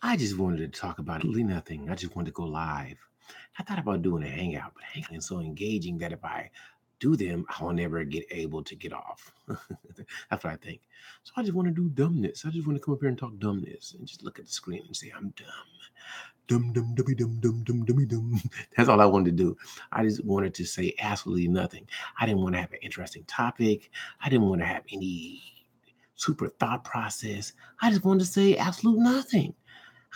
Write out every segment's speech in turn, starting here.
I just wanted to talk about literally nothing. I just wanted to go live. I thought about doing a hangout, but hangout is so engaging that if I do them, I'll never get able to get off. That's what I think. So I just want to do dumbness. I just want to come up here and talk dumbness and just look at the screen and say I'm dumb. Dum dum dummy dum dum dum dummy dum. That's all I wanted to do. I just wanted to say absolutely nothing. I didn't want to have an interesting topic. I didn't want to have any super thought process. I just wanted to say absolute nothing.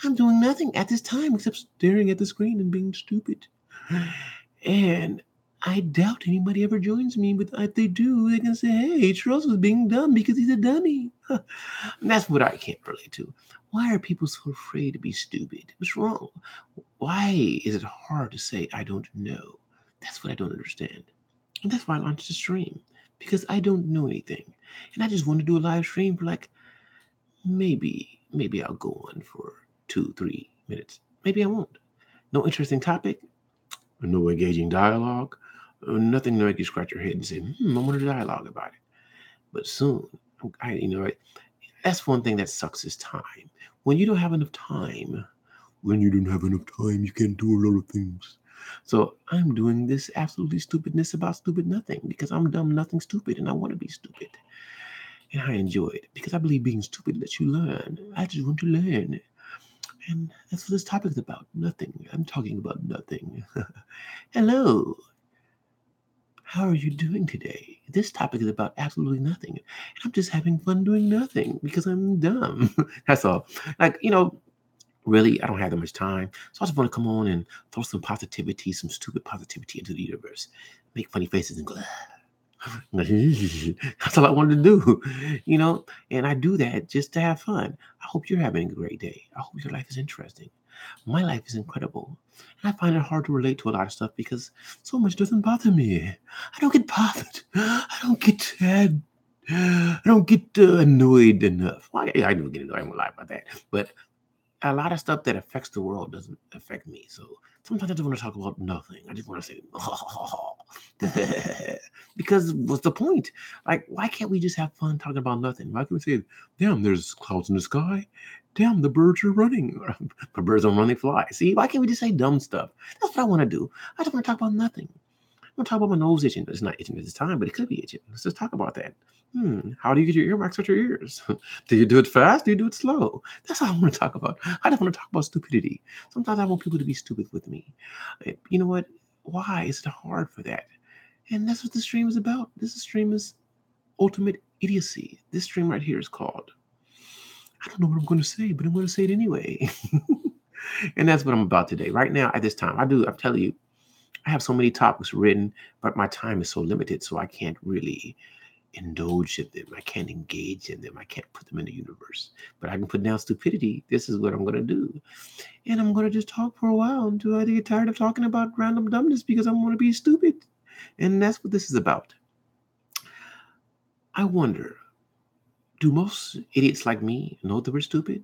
I'm doing nothing at this time except staring at the screen and being stupid. And I doubt anybody ever joins me, but if they do, they can say, hey, Charles was being dumb because he's a dummy. And that's what I can't relate to. Why are people so afraid to be stupid? What's wrong? Why is it hard to say, I don't know? That's what I don't understand. And that's why I launched a stream, because I don't know anything. And I just want to do a live stream for like maybe I'll go on for 2, 3 minutes. Maybe I won't. No interesting topic, no engaging dialogue, nothing to make you scratch your head and say, I want to dialogue about it. But soon, that's one thing that sucks is time. When you don't have enough time, when you don't have enough time, you can't do a lot of things. So I'm doing this absolutely stupidness about stupid nothing because I'm dumb, nothing, stupid, and I want to be stupid. And I enjoy it because I believe being stupid lets you learn. I just want to learn. And that's what this topic is about. Nothing. I'm talking about nothing. Hello. How are you doing today? This topic is about absolutely nothing. And I'm just having fun doing nothing because I'm dumb. That's all. Like, really, I don't have that much time. So I just want to come on and throw some positivity, some stupid positivity into the universe. Make funny faces and go, that's all I wanted to do, and I do that just to have fun. I hope you're having a great day. I hope your life is interesting. My life is incredible. And I find it hard to relate to a lot of stuff because so much doesn't bother me. I don't get bothered. I don't get sad. I don't get annoyed enough. Well, I do get annoyed. I'm gonna lie about that. But a lot of stuff that affects the world doesn't affect me. So sometimes I just want to talk about nothing. I just want to say, because what's the point? Like, why can't we just have fun talking about nothing? Why can't we say, damn, there's clouds in the sky? Damn, the birds are running. The birds don't run, they fly. See, why can't we just say dumb stuff? That's what I want to do. I just want to talk about nothing. I'm gonna talk about my nose itching. It's not itching at this time, but it could be itching. Let's just talk about that. How do you get your earwax out your ears? Do you do it fast? Do you do it slow? That's all I want to talk about. I just want to talk about stupidity. Sometimes I want people to be stupid with me. You know what? Why is it hard for that? And that's what the stream is about. This stream is ultimate idiocy. This stream right here is called, I don't know what I'm going to say, but I'm going to say it anyway. And that's what I'm about today. Right now, at this time, I'm telling you, I have so many topics written, but my time is so limited, so I can't really indulge in them. I can't engage in them. I can't put them in the universe. But I can put down stupidity. This is what I'm going to do. And I'm going to just talk for a while until I get tired of talking about random dumbness because I want to be stupid. And that's what this is about. I wonder, do most idiots like me know that we're stupid?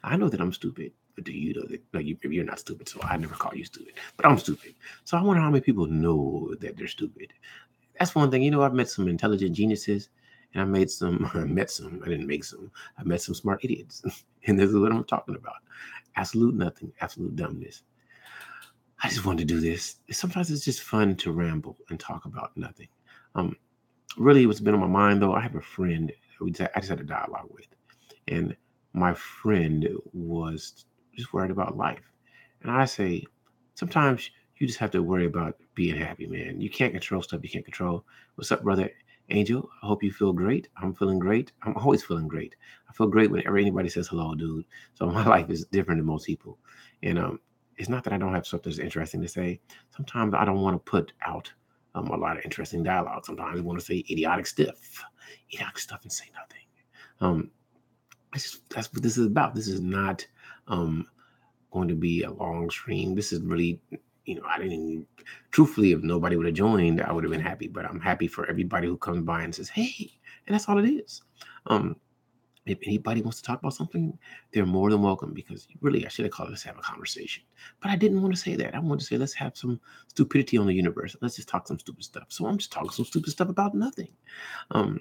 I know that I'm stupid. But do you know that? Like, you're not stupid, so I never call you stupid. But I'm stupid. So I wonder how many people know that they're stupid. That's one thing. I've met some intelligent geniuses, and I met some. I didn't make some. I met some smart idiots, and this is what I'm talking about. Absolute nothing. Absolute dumbness. I just wanted to do this. Sometimes it's just fun to ramble and talk about nothing. Um, Really, what's been on my mind though, I have a friend I just had a dialogue with, and my friend was just worried about life, and I say, sometimes you just have to worry about being happy, man. You can't control stuff you can't control. What's up, brother Angel? I hope you feel great. I'm feeling great. I'm always feeling great. I feel great whenever anybody says hello, dude. So my life is different than most people, and it's not that I don't have stuff that's interesting to say. Sometimes I don't want to put out a lot of interesting dialogue. Sometimes I want to say idiotic stuff, and say nothing. Um, that's what this is about. This is not um, going to be a long stream. This is really, I didn't. Truthfully, if nobody would have joined, I would have been happy. But I'm happy for everybody who comes by and says, "Hey," and that's all it is. Um, if anybody wants to talk about something, they're more than welcome because really, I should have called it Let's Have a Conversation. But I didn't want to say that. I wanted to say, let's have some stupidity on the universe. Let's just talk some stupid stuff. So I'm just talking some stupid stuff about nothing. Um,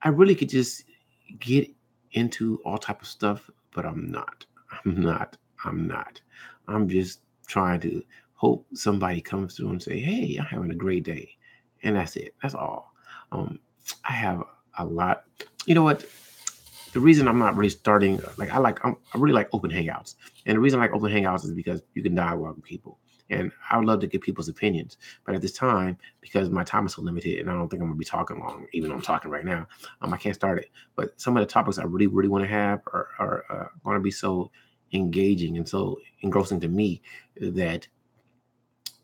I really could just get into all type of stuff, but I'm not. I'm not. I'm not. I'm just trying to hope somebody comes through and say, "Hey, I'm having a great day," and that's it. That's all. Um, I have a lot. You know what? The reason I'm not really starting, like I really like open hangouts, and the reason I like open hangouts is because you can dialogue with people, and I would love to get people's opinions. But at this time, because my time is so limited, and I don't think I'm gonna be talking long, even though I'm talking right now, I can't start it. But some of the topics I really, really want to have are going to be so engaging and so engrossing to me that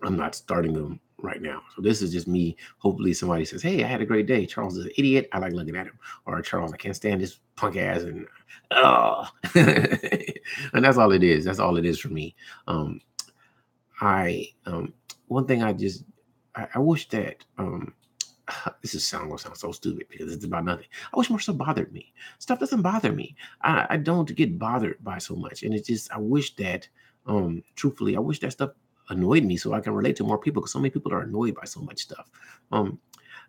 I'm not starting them right now. So this is just me. Hopefully somebody says, "Hey, I had a great day. Charles is an idiot. I like looking at him." Or Charles, I can't stand this punk ass. And oh, and that's all it is. That's all it is for me. Um, I one thing I wish that this is sound gonna sound so stupid because it's about nothing. I wish more stuff bothered me. Stuff doesn't bother me. I don't get bothered by so much, and it's just I wish that truthfully, I wish that stuff annoyed me so I can relate to more people because so many people are annoyed by so much stuff. Um,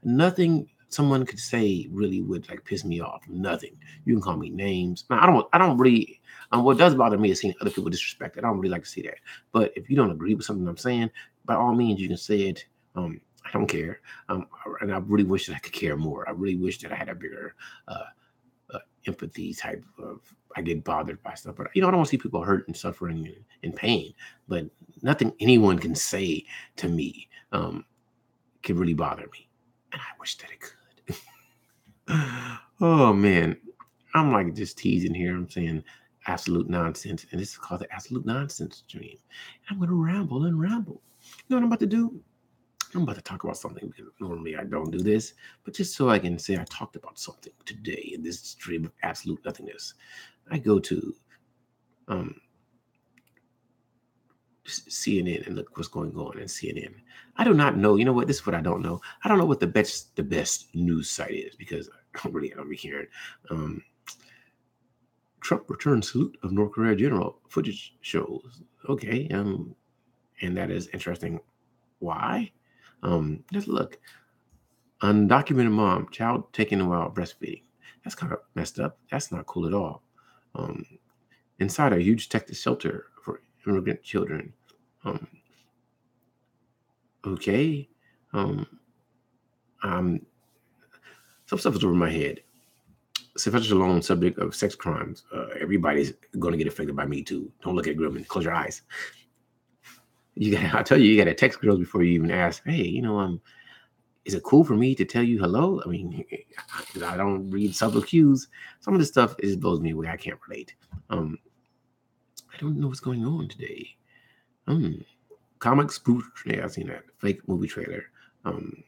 Nothing someone could say really would like piss me off. Nothing. You can call me names. Now, I don't really what does bother me is seeing other people disrespected. I don't really like to see that. But if you don't agree with something I'm saying, by all means you can say it. I don't care. And I really wish that I could care more. I really wish that I had a bigger uh, empathy type of. I get bothered by stuff, but I don't want to see people hurt and suffering and in pain. But nothing anyone can say to me can really bother me, and I wish that it could. Oh man, I'm like just teasing here. I'm saying absolute nonsense, and this is called the absolute nonsense dream. I'm going to ramble and ramble. You know what I'm about to do? I'm about to talk about something because normally I don't do this, but just so I can say I talked about something today in this stream of absolute nothingness. I go to um, CNN and look what's going on in CNN. I do not know. You know what? This is what I don't know. I don't know what the best news site is because I don't be caring. Um, Trump returns salute of North Korea general. Footage shows. Okay, and that is interesting. Why? Let's look. Undocumented mom, child taken while breastfeeding. That's kind of messed up. That's not cool at all. Um, Inside a huge Texas shelter for immigrant children. Um, okay. Um, um, some stuff is over my head. Sylvester Stallone, subject of sex crimes. Everybody's going to get affected by Me Too. Don't look at Grillman. Close your eyes. I tell you, you got to text girls before you even ask. Hey, is it cool for me to tell you hello? I mean, I don't read subtle cues. Some of this stuff just blows me away. I can't relate. Um, I don't know what's going on today. Comic spoof. Yeah, I've seen that fake movie trailer. Um,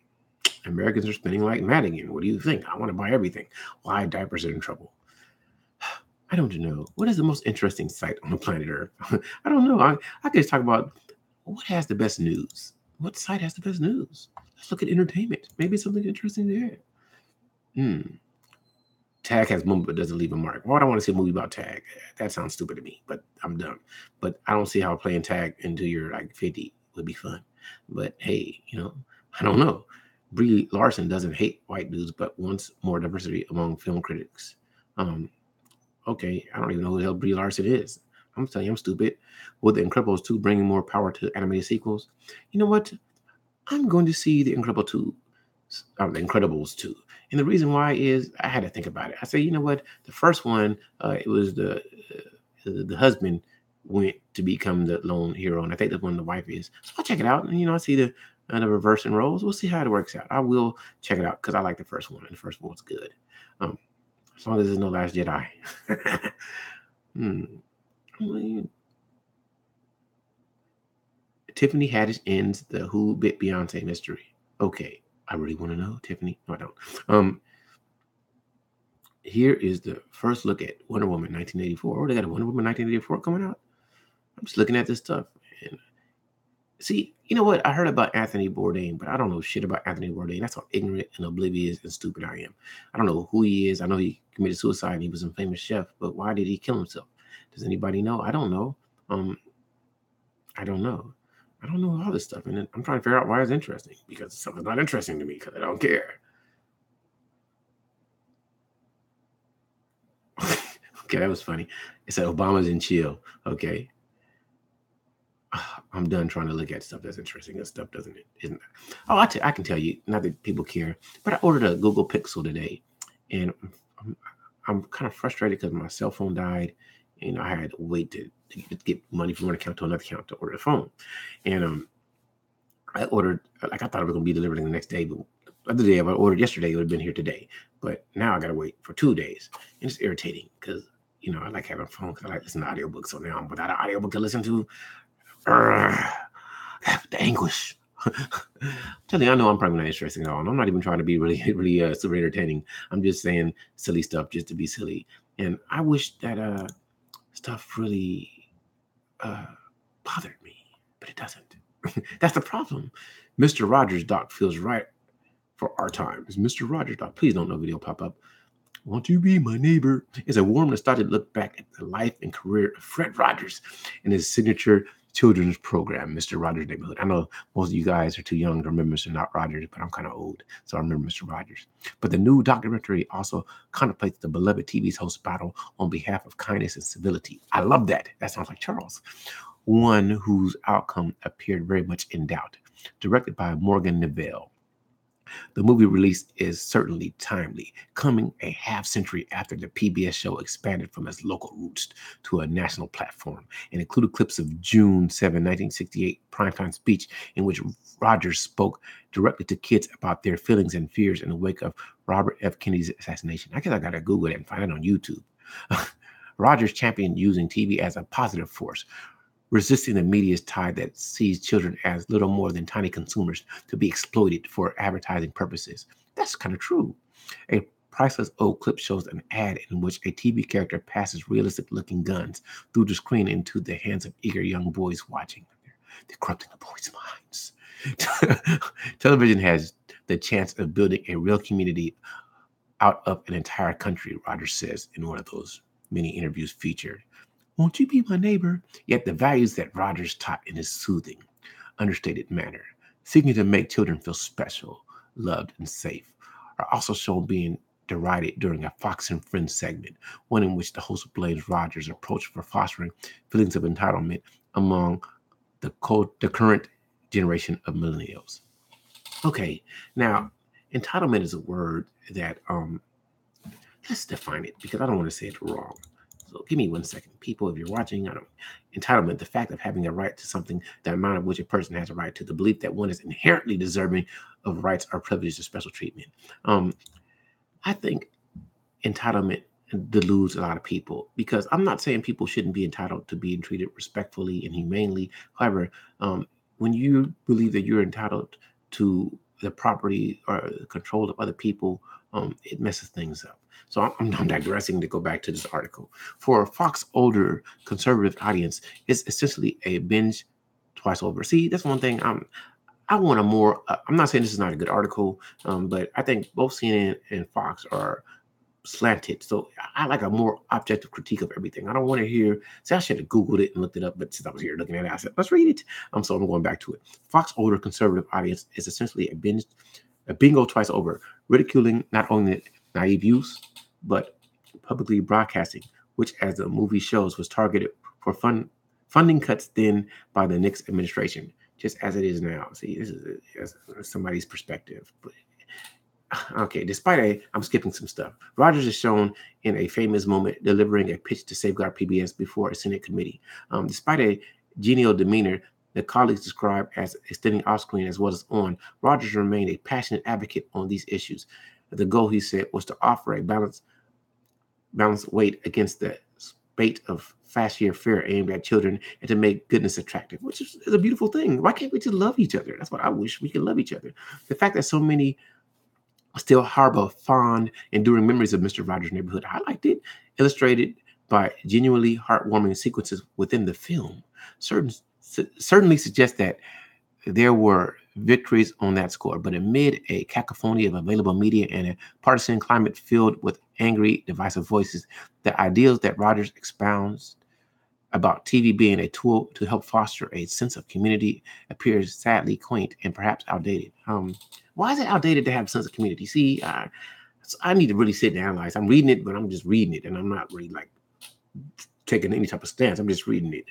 Americans are spending like mad again. What do you think? I want to buy everything. Why diapers are in trouble? I don't know. What is the most interesting site on the planet Earth? I don't know. I could just talk about what has the best news. What site has the best news? Let's look at entertainment. Maybe something interesting there. Hmm. Tag has moment but doesn't leave a mark. Why would I want to see a movie about tag? That sounds stupid to me, but I'm dumb. But I don't see how playing tag until you're like 50 would be fun. But hey, I don't know. Brie Larson doesn't hate white dudes, but wants more diversity among film critics. Um, okay, I don't even know who the hell Brie Larson is. I'm telling you, I'm stupid. With The Incredibles 2 bringing more power to animated sequels, you know what? I'm going to see The Incredibles 2. And the reason why is I had to think about it. I say, you know what? The first one, it was the husband went to become the lone hero, and I think that's when the wife is. So I'll check it out, and I see the reversing roles. We'll see how it works out. I will check it out because I like the first one, and the first one was good. Um, as long as there's no Last Jedi. Hmm. Tiffany Haddish ends the Who Bit Beyonce mystery. Okay, I really want to know, Tiffany. No, I don't. Here is the first look at Wonder Woman 1984. Oh, they got a Wonder Woman 1984 coming out. I'm just looking at this stuff. And see, you know what? I heard about Anthony Bourdain, but I don't know shit about Anthony Bourdain. That's how ignorant and oblivious and stupid I am. I don't know who he is. I know he committed suicide and he was a famous chef, but why did he kill himself? Does anybody know? I don't know. I don't know. I don't know all this stuff. And then I'm trying to figure out why it's interesting because something's not interesting to me because I don't care. Okay, that was funny. It said Obama's in chill. Okay. I'm done trying to look at stuff that's interesting and stuff doesn't it? Isn't it? Oh, I can tell you, not that people care, but I ordered a Google Pixel today, and I'm, I'm kind of frustrated because my cell phone died. You know, I had to wait to get money from one account to another account to order the phone, and I ordered like I thought it was gonna be delivered the next day, but the other day I ordered yesterday, it would have been here today, but now I gotta wait for 2 days, and it's irritating because I like having a phone because I like listening to audiobooks. So now I'm without an audiobook to listen to. Urgh, the anguish. I'm telling you, I know I'm probably not interesting at all. And I'm not even trying to be really, really super entertaining. I'm just saying silly stuff just to be silly. And I wish that stuff really uh, bothered me, but it doesn't. That's the problem. Mr. Rogers doc feels right for our times. Mr. Rogers doc, please don't no video pop up. Won't you be my neighbor? It's a warm nostalgic look back at the life and career of Fred Rogers and his signature children's program, Mr. Rogers' Neighborhood. I know most of you guys are too young to remember Mr. Not Rogers, but I'm kind of old, so I remember Mr. Rogers. But the new documentary also contemplates the beloved TV host battle on behalf of kindness and civility. I love that. That sounds like Charles. One whose outcome appeared very much in doubt. Directed by Morgan Neville. The movie release is certainly timely, coming a half century after the PBS show expanded from its local roots to a national platform, and included clips of June 7, 1968 primetime speech in which Rogers spoke directly to kids about their feelings and fears in the wake of Robert F. Kennedy's assassination. I guess I gotta Google it and find it on YouTube. Rogers championed using TV as a positive force, resisting the media's tide that sees children as little more than tiny consumers to be exploited for advertising purposes. That's kind of true. A priceless old clip shows an ad in which a TV character passes realistic-looking guns through the screen into the hands of eager young boys watching. They're corrupting the boys' minds. Television has the chance of building a real community out of an entire country, Rogers says in one of those many interviews featured. Won't you be my neighbor? Yet the values that Rogers taught in his soothing, understated manner, seeking to make children feel special, loved, and safe, are also shown being derided during a Fox and Friends segment, one in which the host blames Rogers' approach for fostering feelings of entitlement among the current generation of millennials. Okay, now entitlement is a word that let's define it because I don't want to say it wrong. So give me 1 second. People, if you're watching, entitlement, the fact of having a right to something, the amount of which a person has a right to, the belief that one is inherently deserving of rights or privileges or special treatment. I think entitlement deludes a lot of people because I'm not saying people shouldn't be entitled to being treated respectfully and humanely. However, when you believe that you're entitled to the property or the control of other people, it messes things up. So I'm digressing to go back to this article. For a Fox older conservative audience, it's essentially a binge twice over. See, that's one thing I want a more, I'm not saying this is not a good article, but I think both CNN and Fox are slanted. So I like a more objective critique of everything. I don't want to hear, see, I should have Googled it and looked it up, but since I was here looking at it, I said, let's read it. So I'm going back to it. Fox older conservative audience is essentially a bingo twice over, ridiculing not only naive use, but publicly broadcasting, which, as the movie shows, was targeted for funding cuts then by the Nixon administration, just as it is now. See, this is somebody's perspective. But, okay, I'm skipping some stuff. Rogers is shown in a famous moment delivering a pitch to safeguard PBS before a Senate committee. Despite a genial demeanor, the colleagues describe as extending off screen as well as on, Rogers remained a passionate advocate on these issues. The goal, he said, was to offer a balanced weight against the spate of fashion fare aimed at children and to make goodness attractive, which is a beautiful thing. Why can't we just love each other? That's what I wish we could love each other. The fact that so many still harbor fond, enduring memories of Mr. Rogers' Neighborhood, I liked it, illustrated by genuinely heartwarming sequences within the film. Certainly suggests that there were victories on that score, but amid a cacophony of available media and a partisan climate filled with angry, divisive voices, the ideals that Rogers expounds about TV being a tool to help foster a sense of community appears sadly quaint and perhaps outdated. Why is it outdated to have a sense of community? See, I need to really sit and analyze. I'm reading it, but I'm just reading it, and I'm not really like taking any type of stance. I'm just reading it.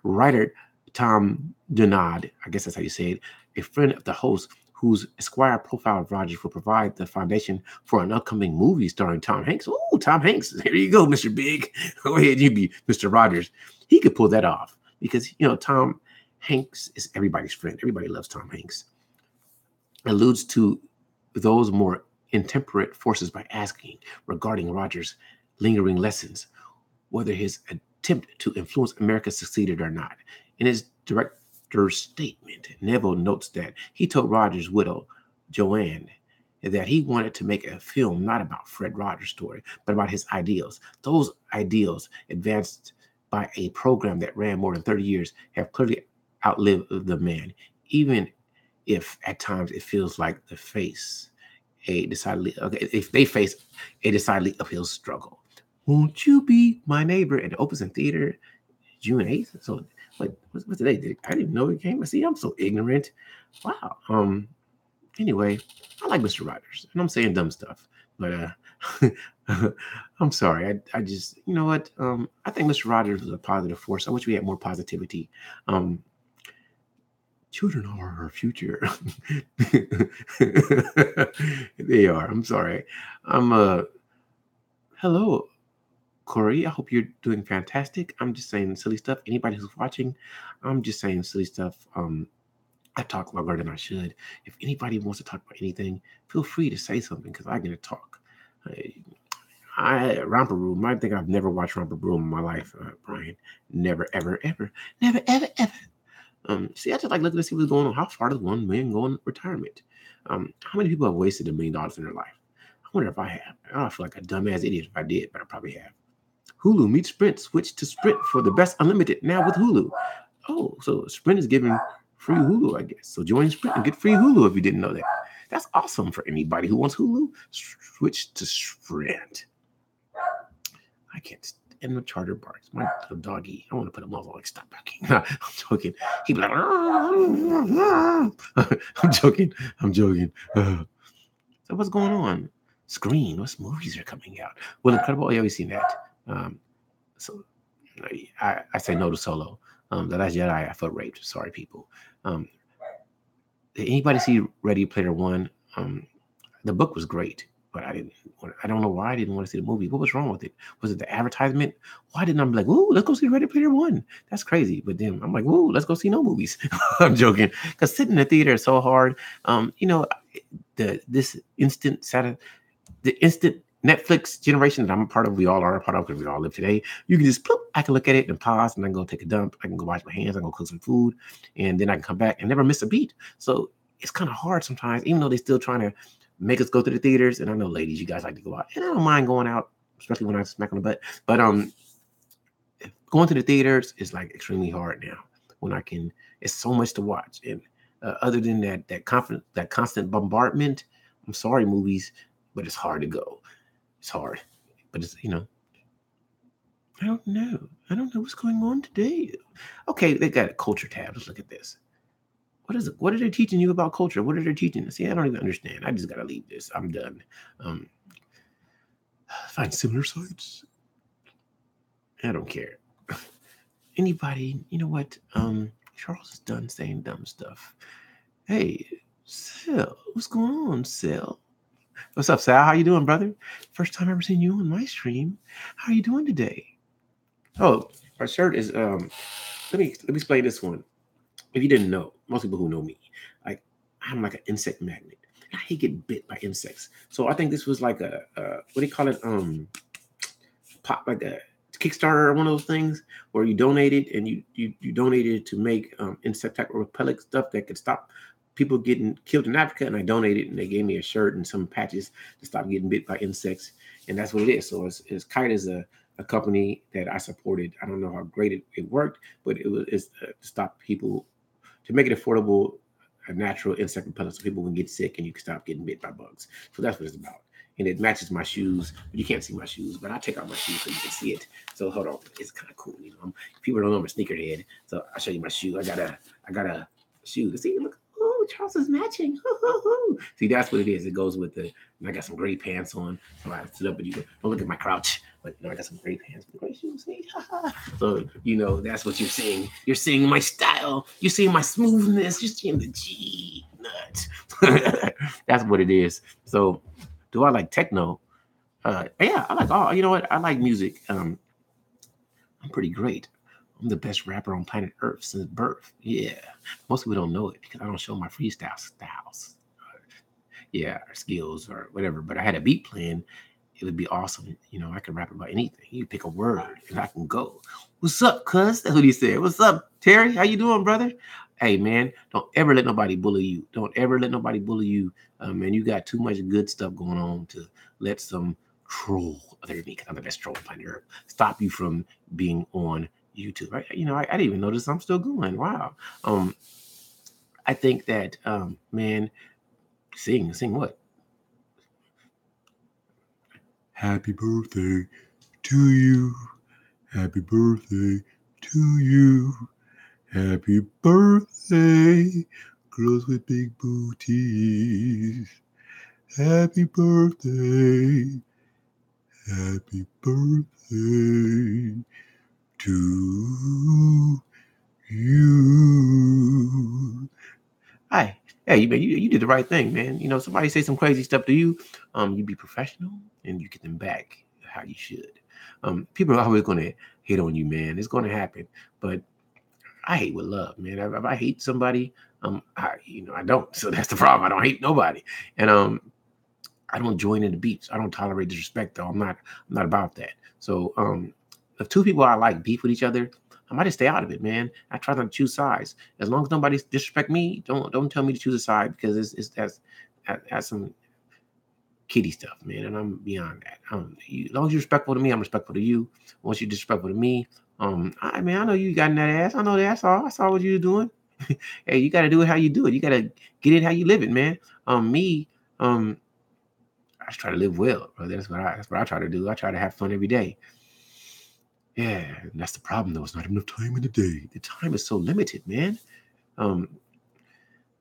Writer Tom Donad, I guess that's how you say it, a friend of the host, whose Esquire profile of Rogers will provide the foundation for an upcoming movie starring Tom Hanks. Oh, Tom Hanks. Here you go, Mr. Big. Go ahead, you be Mr. Rogers. He could pull that off because, Tom Hanks is everybody's friend. Everybody loves Tom Hanks. Alludes to those more intemperate forces by asking regarding Rogers' lingering lessons, whether his attempt to influence America succeeded or not. In his director's statement, Neville notes that he told Rogers' widow, Joanne, that he wanted to make a film not about Fred Rogers' story, but about his ideals. Those ideals, advanced by a program that ran more than 30 years, have clearly outlived the man, even if at times it feels like if they face a decidedly uphill struggle. Won't you be my neighbor? And it opens in theater June 8th. So what's today? I didn't know it came. See, I'm so ignorant. Wow. Anyway, I like Mr. Rogers, and I'm saying dumb stuff, but I'm sorry. I just, you know what? I think Mr. Rogers was a positive force. I wish we had more positivity. Children are our future. They are. I'm sorry. Hello, Corey. I hope you're doing fantastic. I'm just saying silly stuff. Anybody who's watching, I'm just saying silly stuff. I talk longer than I should. If anybody wants to talk about anything, feel free to say something because I get to talk. Romper Room. I think I've never watched Romper Room in my life, Brian. Never, ever, ever. Never, ever, ever. See, I just like looking to see what's going on. How far does one man go in retirement? How many people have wasted $1 million in their life? I wonder if I have. I feel like a dumbass idiot if I did, but I probably have. Hulu meets Sprint. Switch to Sprint for the best unlimited now with Hulu. Oh, so Sprint is giving free Hulu, I guess. So join Sprint and get free Hulu if you didn't know that. That's awesome for anybody who wants Hulu. Switch to Sprint. I can't stand the charter barks. My little doggy. I want to put a muzzle like stop barking. I'm joking. He'd be like, I'm joking. So what's going on? Screen. What movies are coming out? Well, Incredible. Yeah, we've seen that. So I say no to Solo. The Last Jedi, I felt raped. Sorry, people. Did anybody see Ready Player One? The book was great, but I don't know why I didn't want to see the movie. What was wrong with it? Was it the advertisement? Why didn't I be like, "Ooh, let's go see Ready Player One"? That's crazy. But then I'm like, "Ooh, let's go see no movies." I'm joking, because sitting in the theater is so hard. The instant Netflix generation that I'm a part of, we all are a part of because we all live today. You can just, I can look at it and pause and I can go take a dump. I can go wash my hands. I can go cook some food and then I can come back and never miss a beat. So it's kind of hard sometimes, even though they're still trying to make us go to the theaters. And I know, ladies, you guys like to go out, and I don't mind going out, especially when I smack on the butt. But going to the theaters is like extremely hard now when I can. It's so much to watch, and other than that constant bombardment. I'm sorry, movies, but it's hard to go. It's hard, but it's I don't know. I don't know what's going on today. Okay, they got a culture tab. Let's look at this. What is it? What are they teaching you about culture? What are they teaching? See, I don't even understand. I just gotta leave this. I'm done. Find similar sites. I don't care. Anybody? You know what? Charles is done saying dumb stuff. Hey, Sel, what's going on, Sel? What's up, Sal? How you doing, brother? First time ever seen you on my stream. How are you doing today? Oh, our shirt is let me explain this one. If you didn't know, most people who know me, like I'm like an insect magnet. I hate getting bit by insects. So I think this was like a what do you call it? Pop, like a Kickstarter or one of those things where you donated and you donated to make insect type repellent stuff that could stop people getting killed in Africa. And I donated and they gave me a shirt and some patches to stop getting bit by insects. And that's what it is. So it's Kite is a company that I supported. I don't know how great it worked, but it's to stop people, to make it affordable, a natural insect repellent so people can get sick and you can stop getting bit by bugs. So that's what it's about. And it matches my shoes. You can't see my shoes, but I take out my shoes so you can see it. So hold on, it's kind of cool. People don't know I'm a sneakerhead, so I'll show you my shoe. I got a shoe. See, look. Oh, Charles is matching. See, that's what it is. It goes with I got some gray pants on. So I stood up and you don't look at my crouch. But I got some great pants, great shoes. See? So that's what you're seeing. You're seeing my style. You're seeing my smoothness. You're seeing the G nut. That's what it is. So, do I like techno? Yeah, I like all. You know what? I like music. I'm pretty great. I'm the best rapper on planet Earth since birth. Yeah, most people don't know it because I don't show my freestyle styles. Yeah, or skills or whatever. But I had a beat playing, it would be awesome. I can rap about anything. You pick a word and I can go. What's up, cuz? That's what he said. What's up, Terry? How you doing, brother? Hey, man, don't ever let nobody bully you. Don't ever let nobody bully you. Man, you got too much good stuff going on to let some troll, other than me, because I'm the best troll on planet Earth, stop you from being on YouTube. Right? I didn't even notice I'm still going. Wow. I think that, man, sing what? Happy birthday to you. Happy birthday to you. Happy birthday, girls with big booties. Happy birthday. Happy birthday to you. Hi. Hey, you did the right thing, man. Somebody say some crazy stuff to you, you be professional and you get them back how you should. People are always going to hate on you, man. It's going to happen. But I hate with love, man. If I hate somebody, I don't. So that's the problem. I don't hate nobody. And I don't join in the beefs. I don't tolerate disrespect, though. I'm not about that. So if two people I like beef with each other, I might just stay out of it, man. I try not to choose sides. As long as nobody disrespect me, don't tell me to choose a side, because that's some kiddie stuff, man. And I'm beyond that. As long as you're respectful to me, I'm respectful to you. Once you're disrespectful to me, I know you got in that ass. I know that. I saw what you were doing. Hey, you got to do it how you do it. You got to get it how you live it, man. I just try to live well, bro. That's what I try to do. I try to have fun every day. Yeah, and that's the problem, though. It's not enough time in the day. The time is so limited, man. I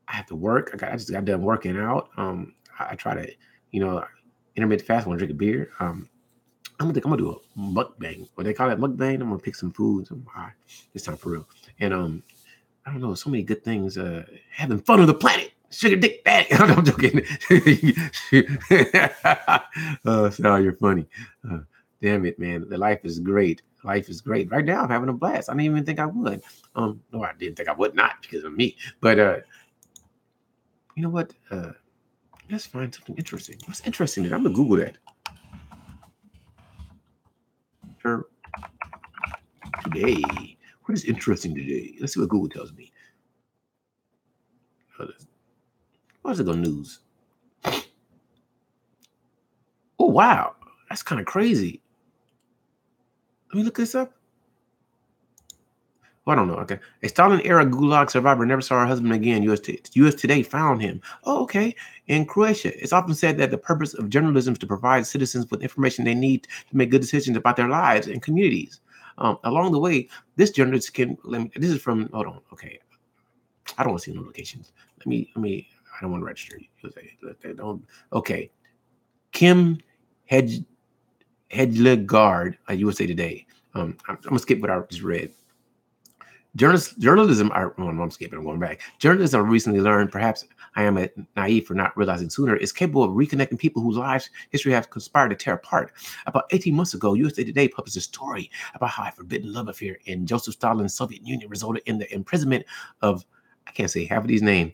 have to work. I just got done working out. I try to, intermittent fast. Want to drink a beer. I'm gonna do a mukbang. What they call it, mukbang. I'm gonna pick some food. This time for real. And I don't know, so many good things. Having fun on the planet. Sugar dick bag. I'm joking. So you're funny. Damn it, man. The life is great. Life is great. Right now, I'm having a blast. I didn't even think I would. No, I didn't think I would not because of me. But you know what? Let's find something interesting. What's interesting? I'm gonna Google that. Today. What is interesting today? Let's see what Google tells me. What's it on news? Oh, wow. That's kind of crazy. Let me look this up. Oh, I don't know. Okay. A Stalin-era Gulag survivor never saw her husband again. US Today found him. Oh, okay. In Croatia, it's often said that the purpose of journalism is to provide citizens with information they need to make good decisions about their lives and communities. Along the way, this journalist can. This is from. Hold on. Okay. I don't want to see no locations. Let me. I don't want to register you. Okay. Kim Hedlegard at USA Today. I'm gonna skip what I just read. Journalism are. Oh, I'm skipping. I'm going back. Journalism, I recently learned, perhaps I am naive for not realizing sooner, is capable of reconnecting people whose lives history have conspired to tear apart. About 18 months ago, USA Today published a story about how a forbidden love affair in Joseph Stalin's Soviet Union resulted in the imprisonment of, I can't say half of these names,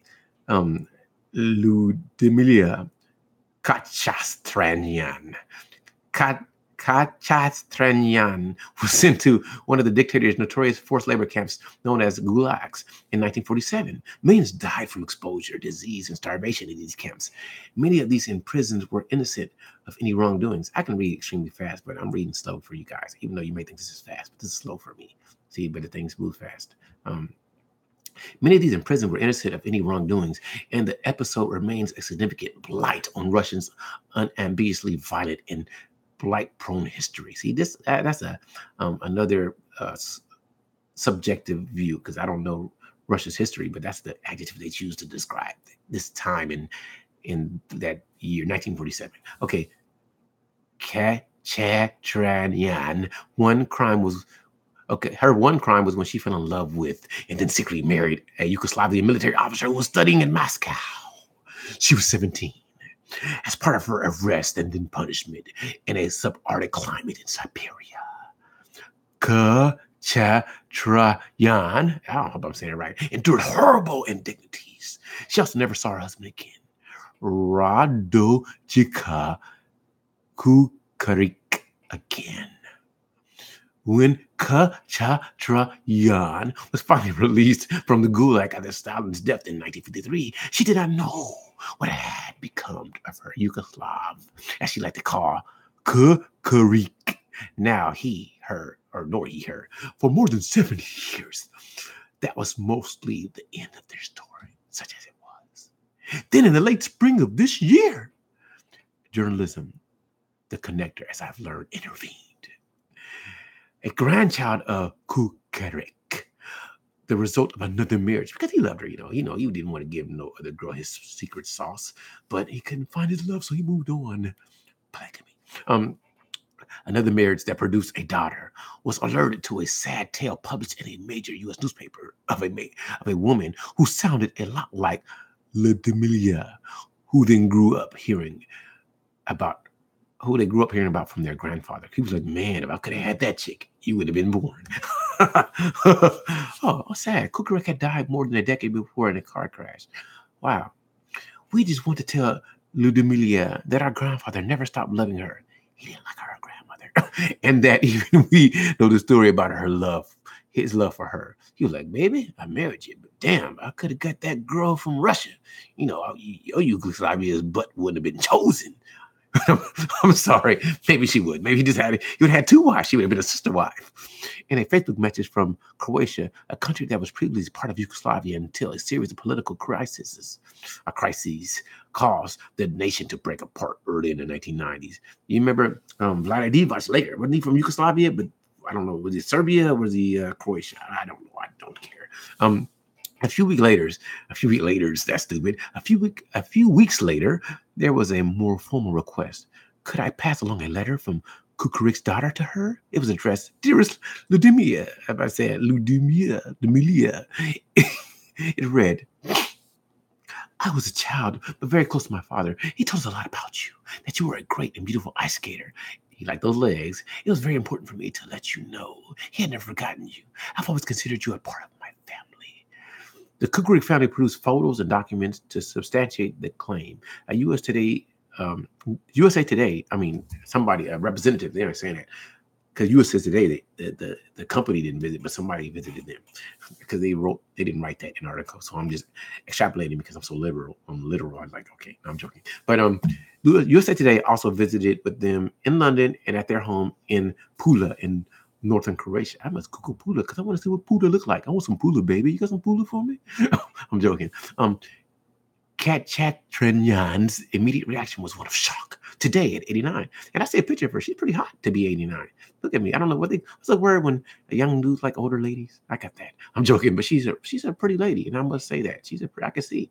Ludmila Kachastranyan. Kachastranyan was sent to one of the dictator's notorious forced labor camps known as gulags in 1947. Millions died from exposure, disease, and starvation in these camps. Many of these imprisoned were innocent of any wrongdoings. I can read extremely fast, but I'm reading slow for you guys, even though you may think this is fast, but this is slow for me. See, but the things move fast. Many of these imprisoned were innocent of any wrongdoings, and the episode remains a significant blight on Russians' unambiguously violent and blight-prone history. See, that's another subjective view, because I don't know Russia's history, but that's the adjective they choose to describe this time in that year, 1947. Okay, Chatranyan. One crime was Okay, her one crime was when she fell in love with and then secretly married a Yugoslavian military officer who was studying in Moscow. She was 17. As part of her arrest and then punishment in a subarctic climate in Siberia, Kachaturayan, I don't know if I'm saying it right, endured horrible indignities. She also never saw her husband again. Radojika Kukarik again. When Kachaturayan was finally released from the Gulag after Stalin's death in 1953, she did not know what had become of her Yugoslav, as she liked to call Kukarik. Now he, her, or nor he, her, for more than 70 years. That was mostly the end of their story, such as it was. Then in the late spring of this year, journalism, the connector, as I've learned, intervened. A grandchild of Kukarik, the result of another marriage, because he loved her, he didn't want to give no other girl his secret sauce, but he couldn't find his love, so he moved on. Polygamy. Another marriage that produced a daughter was alerted to a sad tale published in a major U.S. newspaper of a woman who sounded a lot like Ludmilla, who they grew up hearing about from their grandfather. He was like, man, if I could have had that chick, you would have been born. Oh, sad. Kukarik had died more than a decade before in a car crash. Wow. We just want to tell Ludmilla that our grandfather never stopped loving her. He didn't like our grandmother. And that even we know the story about his love for her. He was like, baby, I married you, but damn, I could have got that girl from Russia. Your Yugoslavia's butt wouldn't have been chosen. I'm sorry. Maybe she would. Maybe he would have had two wives. She would have been a sister wife. In a Facebook message from Croatia, a country that was previously part of Yugoslavia until a series of political crises caused the nation to break apart early in the 1990s. You remember Vlade Divac later? Wasn't he from Yugoslavia? But I don't know. Was he Serbia or was he Croatia? I don't know. I don't care. A few weeks later, that's stupid. A few weeks later, there was a more formal request. Could I pass along a letter from Kukarik's daughter to her? It was addressed, dearest Ludmilla. If I said Ludmilla. It read, I was a child, but very close to my father. He told us a lot about you, that you were a great and beautiful ice skater. He liked those legs. It was very important for me to let you know he had never forgotten you. I've always considered you a part of my family. The Kukarik family produced photos and documents to substantiate the claim. USA Today, a representative, they were saying that, because USA Today, the company didn't visit, but somebody visited them, because they didn't write that in an article. So I'm just extrapolating because I'm so literal. I'm like, okay, no, I'm joking. But USA Today also visited with them in London and at their home in Pula in northern Croatia. I must Google Pula because I want to see what Pula look like. I want some Pula, baby. You got some Pula for me? I'm joking. Kachatranyan's immediate reaction was one of shock. Today at 89, and I see a picture of her. She's pretty hot to be 89. Look at me. I don't know what's the word when a young dude's like older ladies. I got that. I'm joking, but she's a pretty lady, and I must say that I can see.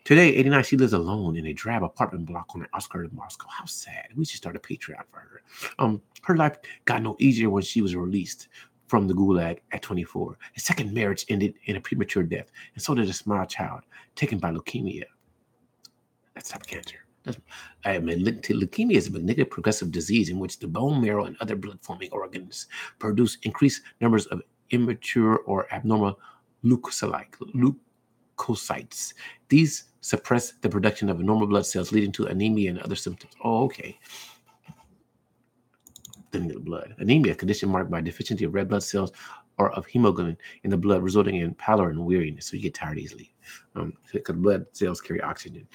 Today, 89, she lives alone in a drab apartment block on the outskirts of Moscow. How sad. We should start a Patreon for her. Her life got no easier when she was released from the Gulag at 24. A second marriage ended in a premature death, and so did a small child taken by leukemia. That's type of cancer. Leukemia is a malignant progressive disease in which the bone marrow and other blood-forming organs produce increased numbers of immature or abnormal leukocytes. These suppress the production of normal blood cells, leading to anemia and other symptoms. Oh, okay. Thinning of the blood. Anemia, a condition marked by deficiency of red blood cells or of hemoglobin in the blood, resulting in pallor and weariness. So you get tired easily, because blood cells carry oxygen.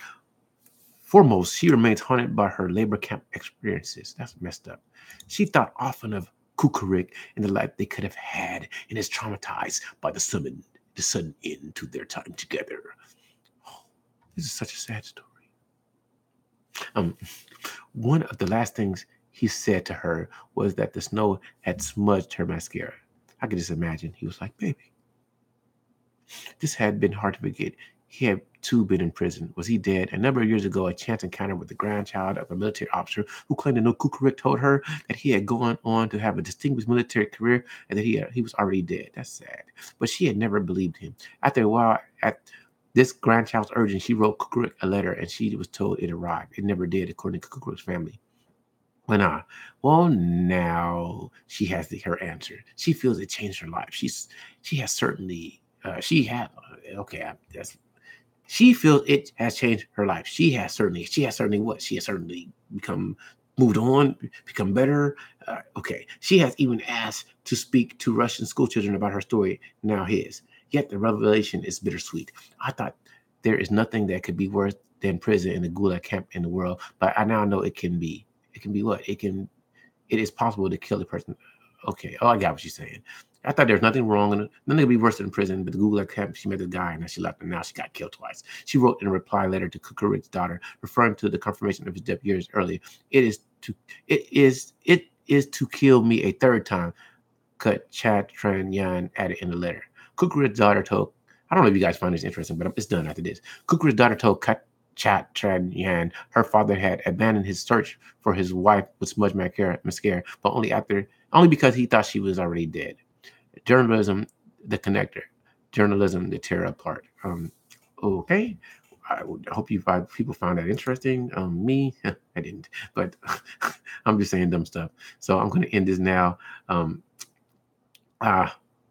Foremost, she remains haunted by her labor camp experiences. That's messed up. She thought often of Kukarik and the life they could have had, and is traumatized by the sudden end to their time together. Oh, this is such a sad story. One of the last things he said to her was that the snow had smudged her mascara. I could just imagine. He was like, baby, this had been hard to forget. He had too been in prison? Was he dead? A number of years ago, a chance encounter with the grandchild of a military officer who claimed to know Kukurik told her that he had gone on to have a distinguished military career and that he was already dead. That's sad. But she had never believed him. After a while, at this grandchild's urging, she wrote Kukurik a letter, and she was told it arrived. It never did, according to Kukurik's family. Well, now she has her answer. She feels it changed her life. She has certainly she had okay. That's she feels it has changed her life. She has certainly become moved on, become better. Okay, she has even asked to speak to Russian school children about her story, now his. Yet the revelation is bittersweet. I thought there is nothing that could be worse than prison in the Gulag camp in the world, but I now know it can be. It can be what? It is possible to kill a person. Okay. Oh, I got what she's saying. I thought there's nothing wrong in it. Nothing could be worse than prison, but the Google camp, she met the guy and then she left, and now she got killed twice. She wrote in a reply letter to Kukurik's daughter, referring to the confirmation of his death years earlier. It is to kill me a third time, Cut Chatranyan added in the letter. Kukurik's daughter told, I don't know if you guys find this interesting, but it's done after this. Kukurik's daughter told Chatranyan her father had abandoned his search for his wife with smudge mascara, but only because he thought she was already dead. Journalism, the connector. Journalism, the tear apart. Okay. I hope people found that interesting. Me, I didn't, but I'm just saying dumb stuff. So I'm going to end this now.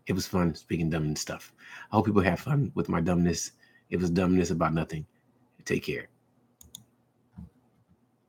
It was fun speaking dumb stuff. I hope people had fun with my dumbness. It was dumbness about nothing. Take care.